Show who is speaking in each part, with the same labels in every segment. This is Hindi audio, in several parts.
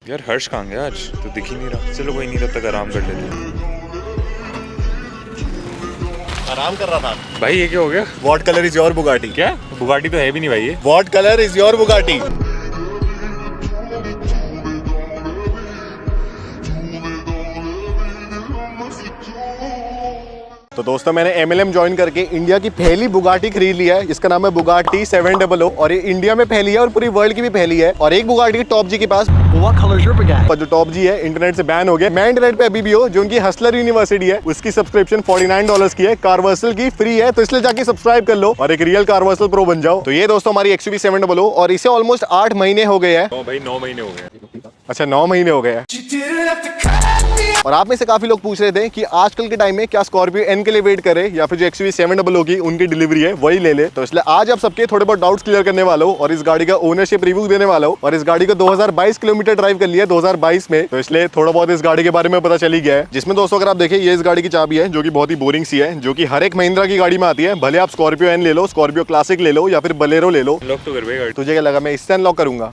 Speaker 1: यार हर्ष कहाँ गया आज? तो दिख ही नहीं रहा। चलो कोई नहीं, तब तक आराम कर लेते हैं।
Speaker 2: आराम कर रहा था
Speaker 1: भाई ये क्या हो गया?
Speaker 2: What colour is your Bugatti?
Speaker 1: क्या बुगाटी तो है भी नहीं भाई ये।
Speaker 2: What colour is your Bugatti? तो दोस्तों मैंने MLM ज्वाइन करके इंडिया की पहली बुगाटी खरीद लिया है। इसका नाम है बुगाटी 700 और ये इंडिया में पहली है और पूरी वर्ल्ड की भी पहली है। और एक बुगाटी टॉप जी के पास पर जो टॉप जी है इंटरनेट से बैन हो गया। मैं इंटरनेट पे अभी भी हो, जो उनकी हसलर यूनिवर्सिटी है उसकी सब्सक्रिप्शन $49 की है, कार्वर्सल की फ्री है, तो इसलिए जाके सब्सक्राइब कर लो और एक रियल कार्वर्सल प्रो बन जाओ। तो ये दोस्तों हमारी XUV 700 और इसे ऑलमोस्ट 8 महीने हो गए हैं।
Speaker 1: भाई 9 महीने हो गए।
Speaker 2: अच्छा 9 महीने हो गए हैं। और आप में से काफी लोग पूछ रहे थे कि आजकल के टाइम में क्या स्कॉर्पियो एन के लिए वेट करे या फिर जो XUV 700 की उनकी डिलीवरी है वही ले ले। तो इसलिए आज आप सबके थोड़े बहुत डाउट्स क्लियर करने वाला हूं और इस गाड़ी का ओनरशिप रिव्यू देने वाला हूं। और इस गाड़ी को 2022 किलोमीटर ड्राइव कर लिया 2022 में, तो इसलिए थोड़ा बहुत इस गाड़ी के बारे में पता चली गया है। जिसमें दोस्तों अगर आप देखें ये इस गाड़ी की चाबी है जो कि बहुत ही बोरिंग सी है, जो कि हर एक महिंद्रा की गाड़ी में आती है। भले आप स्कॉर्पियो एन ले लो, स्कॉर्पियो क्लासिक ले लो या फिर बलेरो ले लो।
Speaker 1: लॉक तो कर भाई।
Speaker 2: तुझे क्या लगा मैं इससे अनलॉक करूंगा?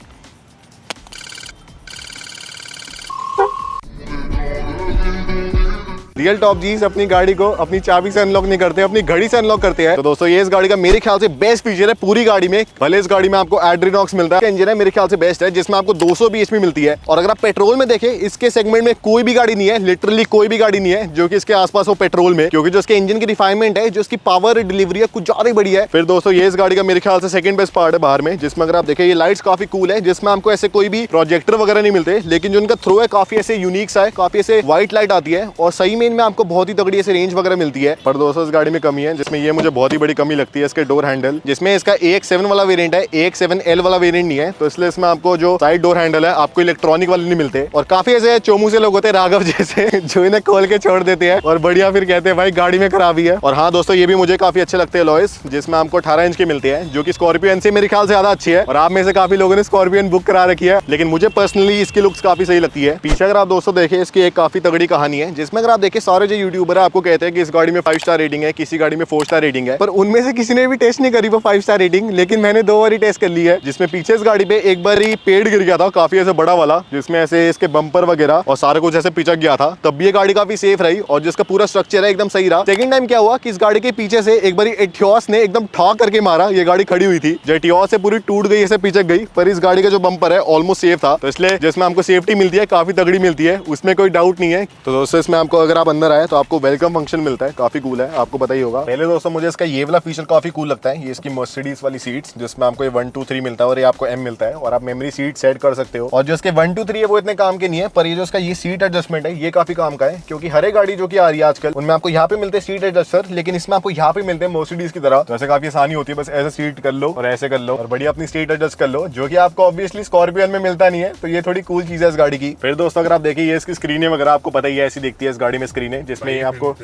Speaker 2: रियल टॉप जीज अपनी गाड़ी को अपनी चाबी से अनलॉक नहीं करते, अपनी घड़ी से अनलॉक करते हैं। तो दोस्तों ये इस गाड़ी का मेरे ख्याल से बेस्ट फीचर है पूरी गाड़ी में। भले इस गाड़ी में आपको एड्रीनॉक्स मिलता है, इंजन है मेरे ख्याल से बेस्ट है जिसमें आपको 200 bhp मिलती है। और अगर आप पेट्रोल में देखें इसके सेगमेंट में कोई भी गाड़ी नहीं है, लिटरली कोई भी गाड़ी नहीं है जो कि इसके आसपास हो पेट्रोल में, क्योंकि जो इसके इंजन की रिफाइनमेंट है, जो इसकी पावर डिलीवरी है कुछ ज्यादा बड़ी है। फिर दोस्तों ये इस गाड़ी का मेरे ख्याल से सेकंड बेस्ट पार्ट है बाहर में, जिसमें अगर आप देखें ये लाइट्स काफी कूल है, जिसमें आपको ऐसे कोई भी प्रोजेक्टर वगैरह नहीं मिलते, लेकिन जो इनका थ्रो है काफी ऐसे यूनिक सा है, काफी ऐसे व्हाइट लाइट आती है और सही में इनमें आपको बहुत ही तगड़ी ऐसे रेंज वगैरह मिलती है। पर दोस्तों इस गाड़ी में कमी है, जिसमें ये मुझे बहुत ही बड़ी कमी लगती है, इसके डोर हैंडल। जिसमें इसका AX7 वाला वेरिएंट है, AX7L वाला वेरिएंट नहीं है, तो इसलिए इसमें आपको जो साइड डोर हैंडल है आपको इलेक्ट्रॉनिक वाले नहीं मिलते। और काफी ऐसे चोमू से लोग होते हैं राघव जैसे जो इन्हें खोल के छोड़ देते हैं और बढ़िया फिर कहते हैं भाई गाड़ी में खराबी है। और हाँ दोस्तों ये भी मुझे काफी अच्छे लगते हैं लॉयस, जिसमें आपको 18 इंच के मिलते हैं, जो कि स्कॉर्पियो एन से मेरे ख्याल से ज्यादा अच्छी है। और आप में से काफी लोगों ने स्कॉर्पियो एन बुक करा रखी है, लेकिन मुझे पर्सनली इसकी लुक्स काफी सही लगती है। पीछे अगर आप दोस्तों देखें इसकी एक काफी तगड़ी कहानी है, जिसमें अगर आप देखें सारे जो यूट्यूबर है आपको कहते हैं कि इस गाड़ी में 5 स्टार रेटिंग है, किसी गाड़ी में 4 स्टार रेटिंग है, पर उनमें से किसी ने भी टेस्ट नहीं करी वो 5 स्टार रेटिंग। लेकिन मैंने 2 बार टेस्ट कर ली है, जिसमें पीछे इस गाड़ी पे एक बार ही पेड़ गिर गया था काफी ऐसे बड़ा वाला, जिसमें ऐसे इसके बम्पर वगैरह और सारा कुछ ऐसे पिचक गया था, तब भी ये गाड़ी काफी सेफ रही और जिसका पूरा स्ट्रक्चर है एकदम सही रहा। सेकंड टाइम क्या हुआ कि इस गाड़ी के पीछे से एक बार एटियोस ने एकदम ठॉक करके मारा, ये गाड़ी खड़ी हुई थी, जो एटियोस से पूरी टूट गई, ऐसे पिचक गई, पर इस गाड़ी का जो बम्पर है ऑलमोस्ट सेफ था। तो इसलिए जिसमें आपको सेफ्टी मिलती है काफी तगड़ी मिलती है, उसमें कोई डाउट नहीं है। तो दोस्तों इसमें आपको अगर आप अंदर आए तो आपको वेलकम फंक्शन मिलता है, काफी कूल है, आपको पता ही होगा। पहले दोस्तों मुझे इसका ये वाला फीचर काफी कूल लगता है, ये इसकी मर्सिडीज वाली सीट्स, जिसमें आपको ये 1 2 3 मिलता है और ये आपको M मिलता है और आप मेमोरी सीट सेट कर सकते हो। और जो इसके 1 2 3 है वो इतने काम के नहीं है, पर ये जो इसका ये सीट एडजस्टमेंट है ये काफी काम का है, क्योंकि हर एक गाड़ी जो की आ रही है आजकल उनमें आपको यहाँ पे मिलते हैं सीट एडजस्टर, लेकिन इसमें आपको यहाँ पे मिलते हैं मर्सिडीज की तरह। तो ऐसे काफी आसानी होती है, बस ऐसे सीट कर लो और ऐसे कर लो और बढ़िया अपनी सीट एडजस्ट कर लो, जो कि आपको ऑब्वियसली स्कॉर्पियो में मिलता नहीं है। तो ये थोड़ी कूल चीज है इस गाड़ी की। फिर दोस्तों अगर आप देखिए ये इसकी स्क्रीन वगैरह आपको पता ही है, ऐसी दिखती है इस गाड़ी में स्क्रीन, जिसमें आपको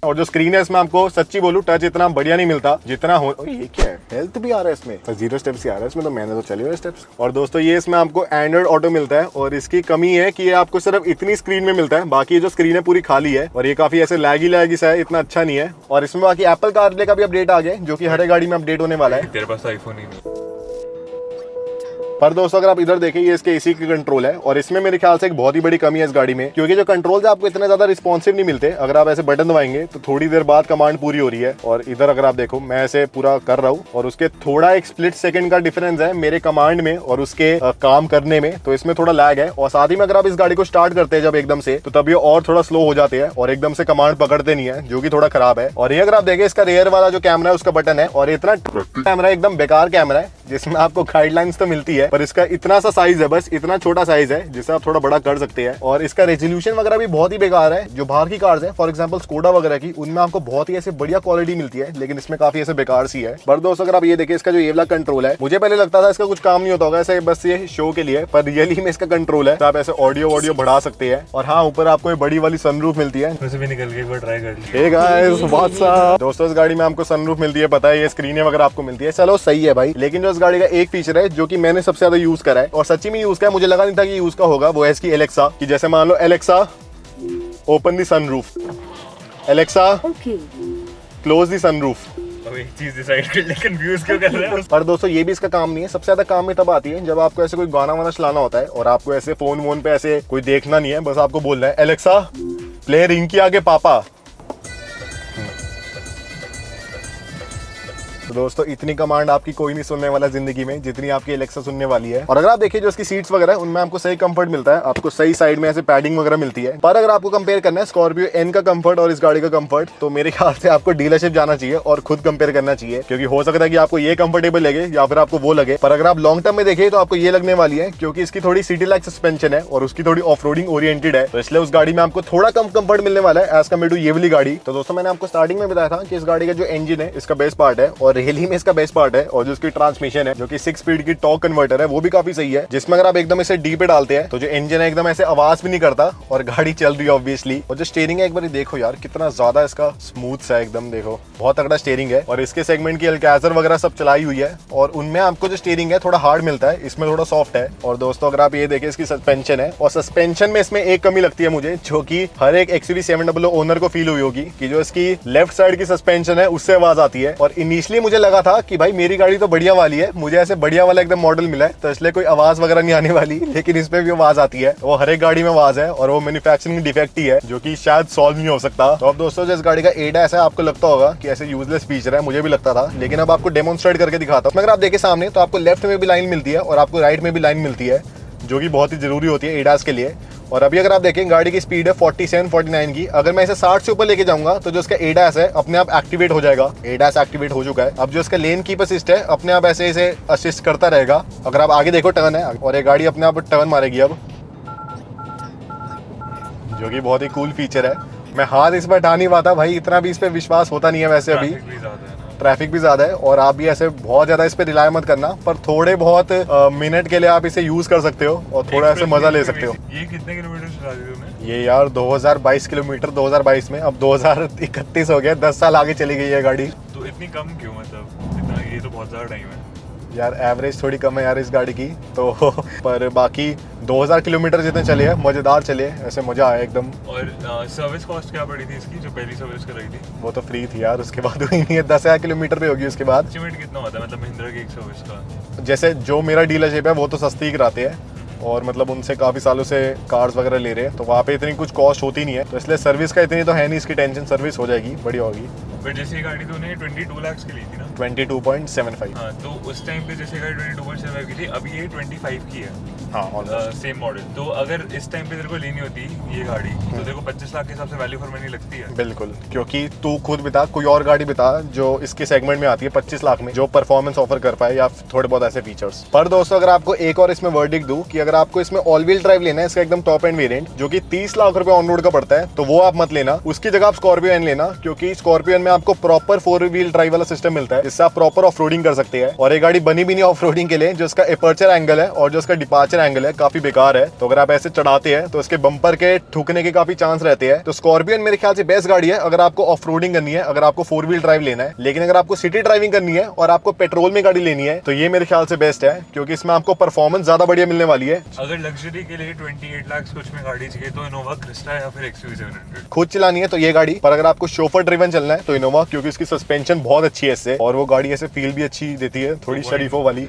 Speaker 2: और जो स्क्रीन है इसमें आपको सच्ची बोलूं टच इतना बढ़िया नहीं मिलता जितना हो। ये क्या है, हेल्थ भी आ रहा है इसमें, तो 0 स्टेप्स ही आ रहा है इसमें, तो मैंने तो चले हुए स्टेप्स। और दोस्तों ये इसमें आपको एंड्रॉइड ऑटो मिलता है और इसकी कमी है कि ये आपको सिर्फ इतनी स्क्रीन में मिलता है, बाकी जो स्क्रीन है पूरी खाली है और ये काफी ऐसे लैगी सा है, इतना अच्छा नहीं है। और इसमें बाकी एप्पल कारप्ले का भी अपडेट आ गया, जो कि हर एक गाड़ी में अपडेट होने वाला है।
Speaker 1: तेरे पास आईफोन ही नहीं।
Speaker 2: पर दोस्तों अगर आप इधर देखें ये इसके AC की कंट्रोल है और इसमें मेरे ख्याल से एक बहुत ही बड़ी कमी है इस गाड़ी में, क्योंकि जो कंट्रोल है आपको इतने ज्यादा रिस्पॉन्सिव नहीं मिलते। अगर आप ऐसे बटन दबाएंगे तो थोड़ी देर बाद कमांड पूरी हो रही है। और इधर अगर आप देखो मैं ऐसे पूरा कर रहा हूँ और उसके थोड़ा एक स्प्लिट सेकंड का डिफरेंस है मेरे कमांड में और उसके काम करने में, तो इसमें थोड़ा लैग है। और साथ ही में अगर आप इस गाड़ी को स्टार्ट करते हैं जब एकदम से, तो तब ये और थोड़ा स्लो हो जाते हैं और एकदम से कमांड पकड़ते नहीं है, जो कि थोड़ा खराब है। और ये अगर आप देखें इसका रेयर वाला जो कैमरा है उसका बटन है और इतना कैमरा एकदम बेकार कैमरा है, जिसमें आपको गाइडलाइंस तो मिलती है पर इसका इतना सा साइज है, बस इतना छोटा साइज है जिसे आप थोड़ा बड़ा कर सकते हैं। और इसका रेजोल्यूशन वगैरह भी बहुत ही बेकार है। जो बाहर की कार्स है फॉर एग्जांपल स्कोडा वगैरह की, उनमें आपको बहुत ही ऐसे बढ़िया क्वालिटी मिलती है, लेकिन इसमें काफी ऐसे बेकार सी है। पर दोस्तों अगर आप ये देखिए इसका जो ये वाला कंट्रोल है, मुझे पहले लगता था इसका कुछ काम नहीं होता होगा, ऐसे बस ये शो के लिए, पर रियली में इसका कंट्रोल है। तो आप ऐसे ऑडियो बढ़ा सकते हैं। और हाँ ऊपर आपको बड़ी वाली सनरूफ मिलती है,
Speaker 1: भी निकल के एक बार ट्राई कर लीजिए।
Speaker 2: Hey guys what's up. दोस्तों इस गाड़ी में आपको सनरूफ मिलती है, पता है, ये स्क्रीन वगैरह आपको मिलती है, चलो सही है भाई। लेकिन जो इस गाड़ी का एक फीचर है जो कि मैंने सबसे ज्यादा यूज करा है और सच्ची में यूज करा है, मुझे लगा नहीं था कि यूज का होगा, वो है इसकी एलेक्सा। कि जैसे मान लो Alexa open the sunroof, Alexa close the sunroof,
Speaker 1: वो एक चीज डिसाइड कर ले, कंफ्यूज क्यों कर रहे हैं?
Speaker 2: पर दोस्तों ये भी इसका काम नहीं है, सबसे ज्यादा काम में तब आती है जब आपको ऐसे कोई गाना वाना चलाना होता है और आपको ऐसे फोन वोन पे ऐसे कोई देखना नहीं है, बस आपको बोलना है एलेक्सा प्ले रिंकी आगे पापा। तो दोस्तों इतनी कमांड आपकी कोई नहीं सुनने वाला जिंदगी में जितनी आपकी एलेक्सा सुनने वाली है। और अगर आप देखिए जो इसकी सीट्स वगैरह है उनमें आपको सही कंफर्ट मिलता है, आपको सही साइड में ऐसे पैडिंग वगैरह मिलती है। पर अगर आपको कंपेयर करना है स्कॉर्पियो एन का कंफर्ट और इस गाड़ी का कंफर्ट, तो मेरे ख्याल से आपको डीलरशिप जाना चाहिए और खुद कंपेयर करना चाहिए, क्योंकि हो सकता है कि आपको ये कंफर्टेबल लगे या फिर आपको वो लगे। पर अगर आप लॉन्ग टर्म में देखें तो आपको ये लगने वाली है, क्योंकि इसकी थोड़ी सिटी लाइक सस्पेंशन है और उसकी थोड़ी ऑफ रोडिंग ओरिएंटेड है, तो इसलिए उस गाड़ी में आपको थोड़ा कम कंफर्ट मिलने वाला है एज कम्पेयर टू ये वाली गाड़ी। तो दोस्तों मैंने आपको स्टार्टिंग में बताया था कि इस गाड़ी का जो इंजन है इसका बेस्ट पार्ट है और रियली में इसका बेस्ट पार्ट है, और जो इसकी ट्रांसमिशन है जो कि 6 स्पीड की टॉर्क कन्वर्टर है वो भी काफी सही है, जिसमें अगर आप एकदम इसे डी पे डालते हैं तो जो इंजन है एकदम ऐसे आवाज भी नहीं करता और गाड़ी चल रही है ऑब्वियसली। और जो स्टीयरिंग है एक बार देखो यार कितना ज्यादा इसका स्मूथ है, एकदम देखो बहुत तगड़ा स्टीयरिंग है। और इसके सेगमेंट की अल्काजर वगैरह सब चलाई हुई है और उनमें आपको जो स्टीयरिंग है थोड़ा हार्ड मिलता है, इसमें थोड़ा सॉफ्ट है। और दोस्तों अगर आप ये देखें इसकी सस्पेंशन है, और सस्पेंशन में इसमें एक कमी लगती है मुझे, जो कि हर एक XUV 700 ओनर को फील हुई होगी कि जो इसकी लेफ्ट साइड की सस्पेंशन है उससे आवाज आती है। और इनिशियली मुझे लगा था कि भाई मेरी गाड़ी तो बढ़िया वाली है, मुझे ऐसे बढ़िया वाला एकदम मॉडल मिला है तो इसलिए कोई आवाज वगैरह नहीं आने वाली, लेकिन इसमें भी आवाज आती है। वो हर एक गाड़ी में आवाज है और वो मैन्युफैक्चरिंग डिफेक्ट ही है जो कि शायद सॉल्व नहीं हो सकता। तो अब दोस्तों जिस गाड़ी का ADAS है आपको लगता होगा कि ऐसे यूजलेस फीचर है, मुझे भी लगता था, लेकिन अब आपको डेमोन्स्ट्रेट करके दिखाता हूं। अगर आप देखें सामने तो आपको लेफ्ट में भी लाइन मिलती है और आपको राइट में भी लाइन मिलती है, जो कि बहुत ही जरूरी होती है ADAS के लिए। और अभी अगर आप देखें गाड़ी की स्पीड है 47-49 की, अगर मैं इसे 60 से ऊपर लेके जाऊंगा तो जो इसका ADAS है अपने आप एक्टिवेट हो जाएगा। ADAS एक्टिवेट हो चुका है। अब जो इसका लेन कीप असिस्ट है अपने आप ऐसे इसे असिस्ट करता रहेगा। अगर आप आगे देखो टर्न है और ये गाड़ी अपने आप टर्न मारेगी अब, जो कि बहुत ही कूल फीचर है। मैं हाथ इस पर हटा नहीं पाता भाई, इतना भी इस पर विश्वास होता नहीं है वैसे अभी, ट्रैफिक भी ज्यादा है और आप भी ऐसे बहुत ज्यादा इस पे रिलाय मत करना, पर थोड़े बहुत मिनट के लिए आप इसे यूज कर सकते हो और थोड़ा ऐसे मजा ले सकते हो।
Speaker 1: ये कितने किलोमीटर चला दी तुमने?
Speaker 2: ये यार 2022 किलोमीटर 2022 में, अब 2031 हो गया, 10 साल आगे चली गई है गाड़ी।
Speaker 1: तो इतनी कम क्यों, मतलब इतना, ये तो बहुत ज्यादा टाइम है
Speaker 2: यार। एवरेज थोड़ी कम है यार इस गाड़ी की तो पर बाकी 2000 किलोमीटर जितने चले हैं मजेदार चले, ऐसे मजा आया एकदम।
Speaker 1: और सर्विस कॉस्ट क्या पड़ी थी इसकी जो पहली सर्विस कराई थी?
Speaker 2: वो तो फ्री थी यार, उसके बाद हुई नहीं है, 10,000 किलोमीटर पे होगी उसके बाद।
Speaker 1: एस्टिमेट कितना होता है मतलब महिंद्रा की एक सर्विस का?
Speaker 2: जैसे जो मेरा डीलरशिप है वो तो सस्ती ही कराते हैं और मतलब उनसे काफी सालों से कार्स वगैरह ले रहे हैं, तो वहाँ पे इतनी कुछ कॉस्ट होती नहीं है, तो इसलिए सर्विस का इतनी तो है नहीं, इसकी टेंशन, सर्विस हो जाएगी, बढ़िया होगी।
Speaker 1: बट जैसे ये गाड़ी तूने 22 लाख की ली थी ना?
Speaker 2: 22.75।
Speaker 1: हाँ, तो उस टाइम पे जैसे गाड़ी 22.75 की थी, अभी ये 25 की है।
Speaker 2: हाँ
Speaker 1: सेम मॉडल। तो अगर इस टाइम पे तेरे को लेनी होती ये गाड़ी तो तेरे को 25 लाख के हिसाब से वैल्यू फॉर मनी लगती है?
Speaker 2: बिल्कुल, क्योंकि तू खुद बता कोई और गाड़ी बता जो इसके सेगमेंट में आती है 25 लाख में, जो परफॉर्मेंस ऑफर कर पाए या थोड़े बहुत ऐसे फीचर्स। पर दोस्तों अगर आपको एक और इसमें वर्डिक्ट दूं कि अगर आपको इसमें ऑल व्हील ड्राइव लेना है, इसका एकदम टॉप एंड वेरिएंट जो कि 30 लाख रुपए ऑन रोड का पड़ता है, तो वो आप मत लेना, उसकी जगह आप स्कॉर्पियो एन लेना, क्योंकि स्कॉर्पियो एन में आपको प्रॉपर 4 व्हील ड्राइव वाला सिस्टम मिलता है, जिससे आप प्रॉपर ऑफ रोडिंग कर सकते हैं। और ये गाड़ी बनी भी नहीं ऑफ रोडिंग के लिए, जो इसका अपर्चर एंगल है और जो इसका डिपार्चर एंगल है काफी बेकार है, तो अगर आप ऐसे चढ़ाते हैं तो इसके बम्पर के ठुकने के काफी चांस रहते हैं। तो स्कॉर्पियो मेरे ख्याल से बेस्ट गाड़ी है अगर आपको ऑफ रोडिंग करनी है, अगर आपको 4 व्हील ड्राइव लेना है। लेकिन अगर आपको सिटी ड्राइविंग करनी है और आपको पेट्रोल में गाड़ी लेनी है तो ये मेरे ख्याल से बेस्ट है, क्योंकि इसमें आपको परफॉर्मेंस ज्यादा बढ़िया मिलने वाली है।
Speaker 1: अगर लग्जरी के लिए 28 लाख कुछ में गाड़ी चाहिए तो इनोवा क्रिस्टा या फिर XUV 700।
Speaker 2: खुद चलानी है तो ये गाड़ी, पर अगर आपको शोफर ड्रिवन चलना है तो इनोवा, क्योंकि इसकी सस्पेंशन बहुत अच्छी है इससे और वो गाड़ी ऐसे फील भी अच्छी देती है, थोड़ी शरीफों वाली।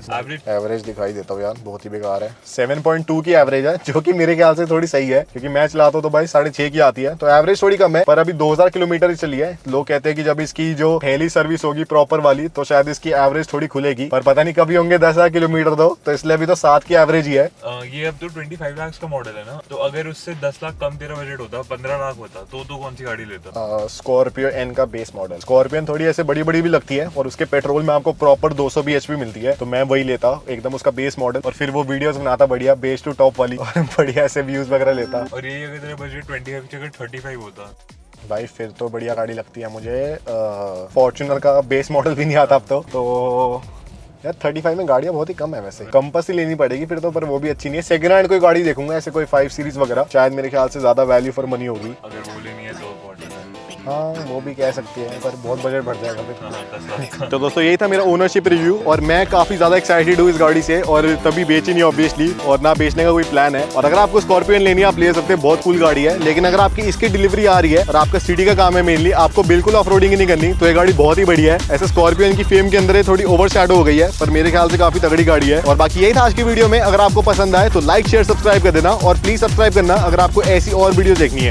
Speaker 2: एवरेज दिखाई देता हूँ यार, बहुत ही बेकार है, 7.2 की एवरेज है, जो कि मेरे ख्याल से थोड़ी सही है, क्योंकि मैं चलाता हूँ तो भाई 6.5 की आती है, तो एवरेज थोड़ी कम है। पर अभी 2000 किलोमीटर ही चली है, लोग कहते हैं कि जब इसकी जो पहली सर्विस होगी प्रॉपर वाली तो शायद इसकी एवरेज थोड़ी खुलेगी, पर पता नहीं कभी होंगे 10,000 किलोमीटर तो इसलिए अभी तो 7 की एवरेज ही है।
Speaker 1: ये अब तो 25 लाख का मॉडल है ना, तो अगर उससे 10 लाख कम तेरा बजट होता, 15 लाख होता, तो कौन सी गाड़ी लेता?
Speaker 2: स्कॉर्पियो एन का बेस मॉडल। स्कॉर्पियो थोड़ी ऐसे बड़ी बड़ी भी लगती है और उसके पेट्रोल में आपको प्रॉपर 200 bhp मिलती है, तो मैं वही लेता एकदम उसका बेस मॉडल, और फिर वो वीडियोस बनाता बढ़िया बेस टू टॉप वाली और बढ़िया ऐसे व्यूज वगैरह लेता।
Speaker 1: और ये अगर तेरा बजट 25 की जगह 35 होता
Speaker 2: भाई फिर तो बढ़िया गाड़ी लगती है मुझे। फॉर्च्यूनर का बेस मॉडल भी नहीं आता अब तो यार 35 में गाड़ियाँ बहुत ही कम है, वैसे कंपस ही लेनी पड़ेगी फिर तो, पर वो भी अच्छी नहीं है। सेकंड हैंड कोई गाड़ी देखूंगा ऐसे कोई 5 सीरीज वगैरह, शायद मेरे ख्याल से ज्यादा वैल्यू फॉर मनी होगी।
Speaker 1: अगर वो लेनी है तो
Speaker 2: हाँ वो भी कह सकते हैं, पर बहुत बजट बढ़ जाएगा फिर।
Speaker 1: हाँ, 10 लाख का।
Speaker 2: तो दोस्तों यही था मेरा ओनरशिप रिव्यू, और मैं काफी ज्यादा एक्साइटेड हूँ इस गाड़ी से, और तभी बेची नहीं ऑब्वियसली, और ना बेचने का कोई प्लान है। और अगर आपको स्कॉर्पियन लेनी है आप ले सकते हैं, बहुत कूल गाड़ी है। लेकिन अगर आपकी इसकी डिलीवरी आ रही है और आपका सिटी का काम है मेनली, आपको बिल्कुल ऑफ रोडिंग नहीं करनी, तो ये गाड़ी बहुत ही बढ़िया है। ऐसे स्कॉर्पियन की फेम के अंदर ये थोड़ी ओवर शैडो हो गई है, पर मेरे ख्याल से काफी तगड़ी गाड़ी है। और बाकी यही था आज की वीडियो में। अगर आपको पसंद आए तो लाइक शेयर सब्सक्राइब कर देना, और प्लीज सब्सक्राइब करना अगर आपको ऐसी और वीडियो देखनी है।